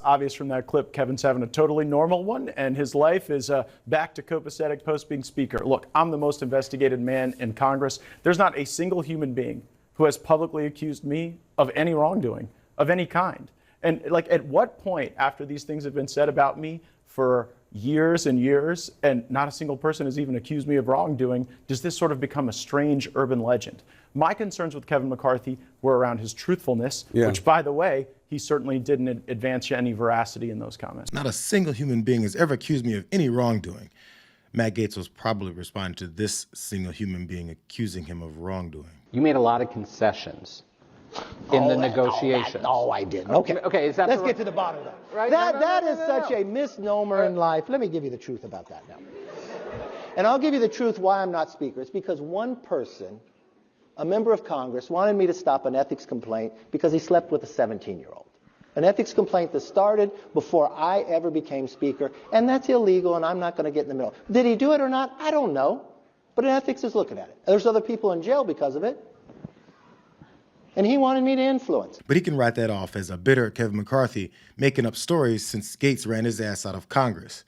obvious from that clip, Kevin's having a totally normal one, and his life is back to copacetic post being Speaker. Look, I'm the most investigated man in Congress. There's not a single human being who has publicly accused me of any wrongdoing of any kind. And like, at what point after these things have been said about me for years and years, and not a single person has even accused me of wrongdoing, does this sort of become a strange urban legend? My concerns with Kevin McCarthy were around his truthfulness, which, by the way, he certainly didn't advance any veracity in those comments. Not a single human being has ever accused me of any wrongdoing. Matt Gaetz was probably responding to this single human being accusing him of wrongdoing. You made a lot of concessions in the negotiations. No, I didn't. Okay, is that let's get to the bottom of that. Right? That is such a misnomer in life. Let me give you the truth about that now. And I'll give you the truth why I'm not Speaker. It's because one person, a member of Congress, wanted me to stop an ethics complaint because he slept with a 17-year-old. An ethics complaint that started before I ever became Speaker, and that's illegal, and I'm not going to get in the middle. Did he do it or not? I don't know. But ethics is looking at it. There's other people in jail because of it. And he wanted me to influence. But he can write that off as a bitter Kevin McCarthy making up stories since Gaetz ran his ass out of Congress.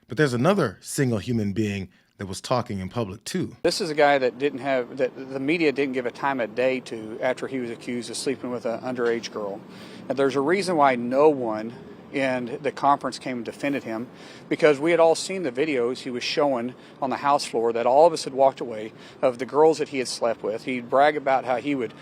But there's another single human being that was talking in public too. This is a guy that the media didn't give a time of day to after he was accused of sleeping with an underage girl. And there's a reason why no one in the conference came and defended him, because we had all seen the videos he was showing on the House floor that all of us had walked away of the girls that he had slept with. He'd brag about how he would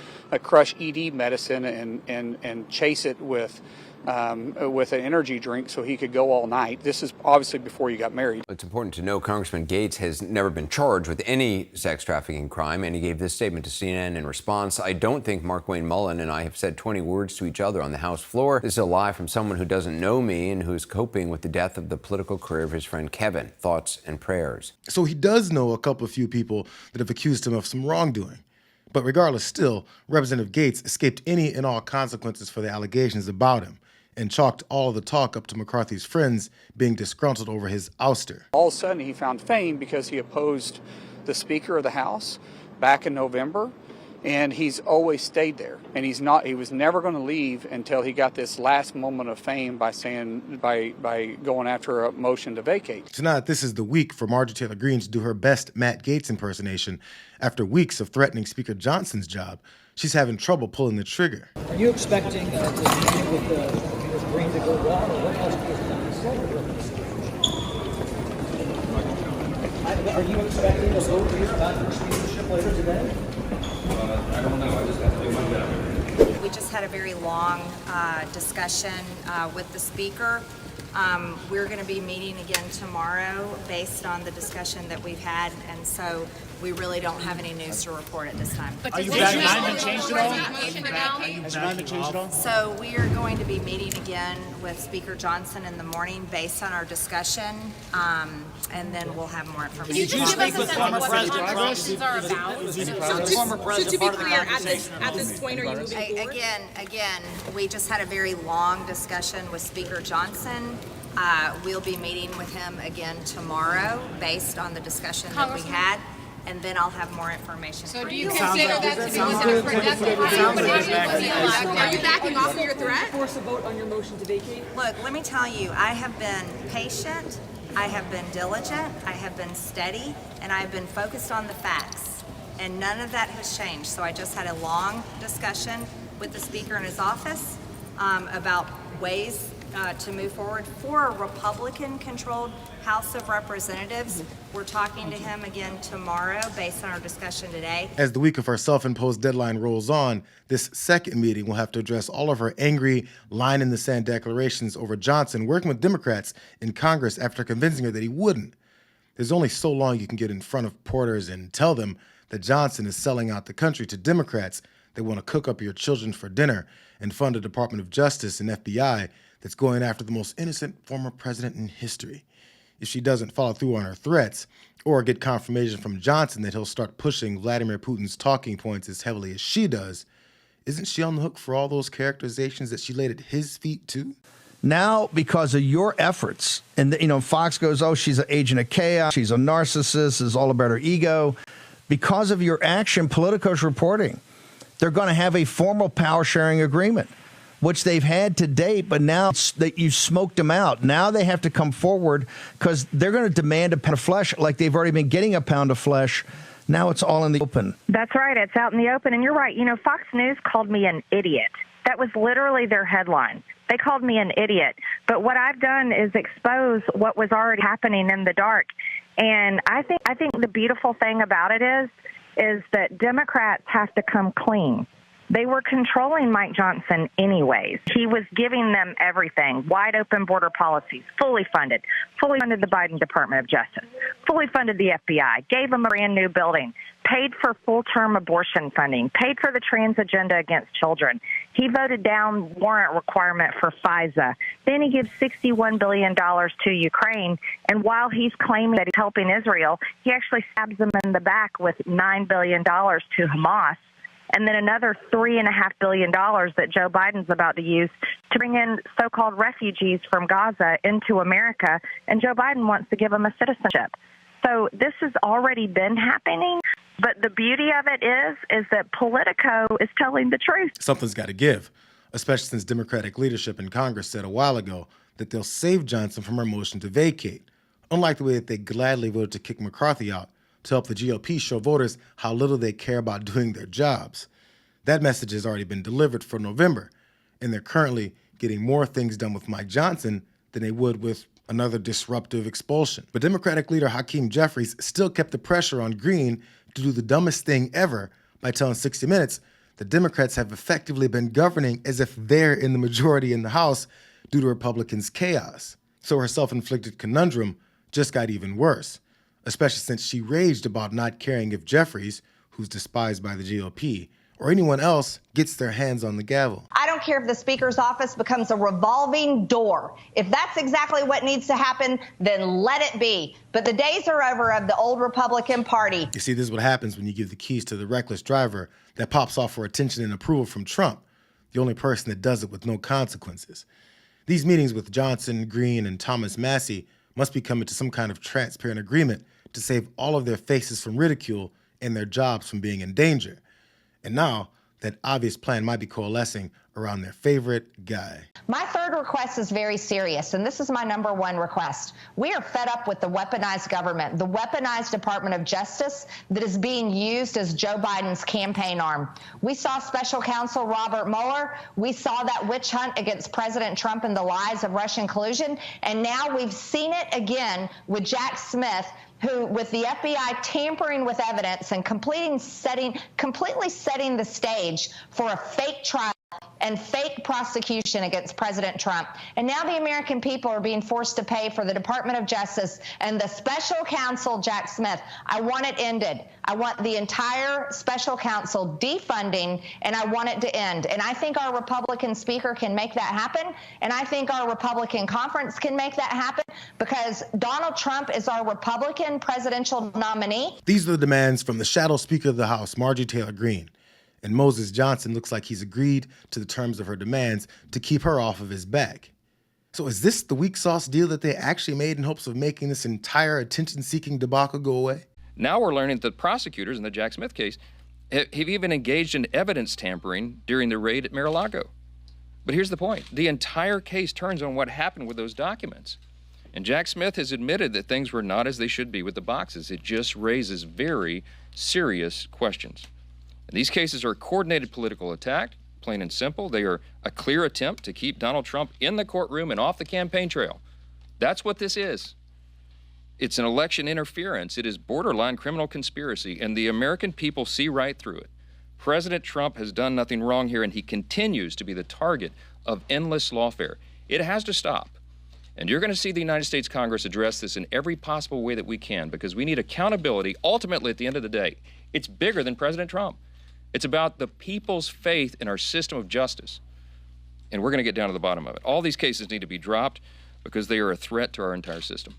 crush ED medicine and chase it with an energy drink so he could go all night. This is obviously before you got married. It's important to know Congressman Gaetz has never been charged with any sex trafficking crime, and he gave this statement to CNN in response. I don't think Mark Wayne Mullen and I have said 20 words to each other on the House floor. This is a lie from someone who doesn't know me and who's coping with the death of the political career of his friend Kevin. Thoughts and prayers. So he does know a few people that have accused him of some wrongdoing. But regardless, still, Representative Gaetz escaped any and all consequences for the allegations about him, and chalked all of the talk up to McCarthy's friends being disgruntled over his ouster. All of a sudden he found fame because he opposed the Speaker of the House back in November, and he's always stayed there. And he was never going to leave until he got this last moment of fame by going after a motion to vacate. Tonight, this is the week for Marjorie Taylor Greene to do her best Matt Gaetz impersonation. After weeks of threatening Speaker Johnson's job, she's having trouble pulling the trigger. Are you expecting to meet with Greene to go well, or what else is Are you expecting a vote for your conference leadership later today? I don't know. I just have to do my job. We just had a very long discussion with the Speaker. We're going to be meeting again tomorrow based on the discussion that we've had, and so we really don't have any news to report at this time. Are you back? Has your mind been changed at all? So we are going to be meeting again with Speaker Johnson in the morning based on our discussion, and then we'll have more information. Did you speak with former President Trump? So to be clear, at this point, are you moving forward? Again, we just had a very long discussion with Speaker Johnson. We'll be meeting with him again tomorrow based on the discussion that we had, and then I'll have more information. So do you consider that to be a productive? Are you backing off of your threat? Force a vote on your motion to vacate? Look, let me tell you, I have been patient, I have been diligent, I have been steady, and I have been focused on the facts, and none of that has changed. So I just had a long discussion with the Speaker in his office about ways to move forward for a Republican-controlled House of Representatives. We're talking to him again tomorrow based on our discussion today. As the week of her self-imposed deadline rolls on, this second meeting will have to address all of her angry, line-in-the-sand declarations over Johnson working with Democrats in Congress after convincing her that he wouldn't. There's only so long you can get in front of porters and tell them that Johnson is selling out the country to Democrats that want to cook up your children for dinner and fund a Department of Justice and FBI that's going after the most innocent former president in history. If she doesn't follow through on her threats or get confirmation from Johnson that he'll start pushing Vladimir Putin's talking points as heavily as she does, isn't she on the hook for all those characterizations that she laid at his feet too? Now, because of your efforts, and Fox goes, oh, she's an agent of chaos, she's a narcissist, it's all about her ego. Because of your action, Politico's reporting, they're going to have a formal power-sharing agreement. which they've had to date, but now that you smoked them out, now they have to come forward because they're going to demand a pound of flesh like they've already been getting a pound of flesh. Now it's all in the open. That's right. It's out in the open. And you're right. You know, Fox News called me an idiot. That was literally their headline. They called me an idiot. But what I've done is expose what was already happening in the dark. And I think the beautiful thing about it is that Democrats have to come clean. They were controlling Mike Johnson anyways. He was giving them everything, wide open border policies, fully funded the Biden Department of Justice, fully funded the FBI, gave them a brand new building, paid for full-term abortion funding, paid for the trans agenda against children. He voted down warrant requirement for FISA. Then he gives $61 billion to Ukraine. And while he's claiming that he's helping Israel, he actually stabs them in the back with $9 billion to Hamas. And then another $3.5 billion that Joe Biden's about to use to bring in so-called refugees from Gaza into America. And Joe Biden wants to give them a citizenship. So this has already been happening. But the beauty of it is that Politico is telling the truth. Something's got to give, especially since Democratic leadership in Congress said a while ago that they'll save Johnson from her motion to vacate, unlike the way that they gladly voted to kick McCarthy out to help the GOP show voters how little they care about doing their jobs. That message has already been delivered for November, and they're currently getting more things done with Mike Johnson than they would with another disruptive expulsion. But Democratic leader Hakeem Jeffries still kept the pressure on Greene to do the dumbest thing ever by telling 60 Minutes that Democrats have effectively been governing as if they're in the majority in the House due to Republicans' chaos. So her self-inflicted conundrum just got even worse, especially since she raged about not caring if Jeffries, who's despised by the GOP, or anyone else gets their hands on the gavel. I don't care if the Speaker's office becomes a revolving door. If that's exactly what needs to happen, then let it be. But the days are over of the old Republican Party. You see, this is what happens when you give the keys to the reckless driver that pops off for attention and approval from Trump, the only person that does it with no consequences. These meetings with Johnson, Greene, and Thomas Massie must be coming to some kind of transparent agreement to save all of their faces from ridicule and their jobs from being in danger. And now, that obvious plan might be coalescing around their favorite guy. My third request is very serious, and this is my number one request. We are fed up with the weaponized government, the weaponized Department of Justice that is being used as Joe Biden's campaign arm. We saw Special Counsel Robert Mueller. We saw that witch hunt against President Trump and the lies of Russian collusion. And now we've seen it again with Jack Smith, who, with the FBI tampering with evidence and completely setting the stage for a fake trial and fake prosecution against President Trump. And now the American people are being forced to pay for the Department of Justice and the special counsel, Jack Smith. I want it ended. I want the entire special counsel defunding, and I want it to end. And I think our Republican speaker can make that happen, and I think our Republican conference can make that happen, because Donald Trump is our Republican presidential nominee. These are the demands from the shadow Speaker of the House, Marjorie Taylor Greene. And Moses Johnson looks like he's agreed to the terms of her demands to keep her off of his back. So is this the weak sauce deal that they actually made in hopes of making this entire attention-seeking debacle go away? Now we're learning that prosecutors in the Jack Smith case have even engaged in evidence tampering during the raid at Mar-a-Lago. But here's the point. The entire case turns on what happened with those documents. And Jack Smith has admitted that things were not as they should be with the boxes. It just raises very serious questions. And these cases are a coordinated political attack, plain and simple. They are a clear attempt to keep Donald Trump in the courtroom and off the campaign trail. That's what this is. It's an election interference. It is borderline criminal conspiracy, and the American people see right through it. President Trump has done nothing wrong here, and he continues to be the target of endless lawfare. It has to stop. And you're going to see the United States Congress address this in every possible way that we can, because we need accountability. Ultimately, at the end of the day, it's bigger than President Trump. It's about the people's faith in our system of justice. And we're going to get down to the bottom of it. All these cases need to be dropped because they are a threat to our entire system.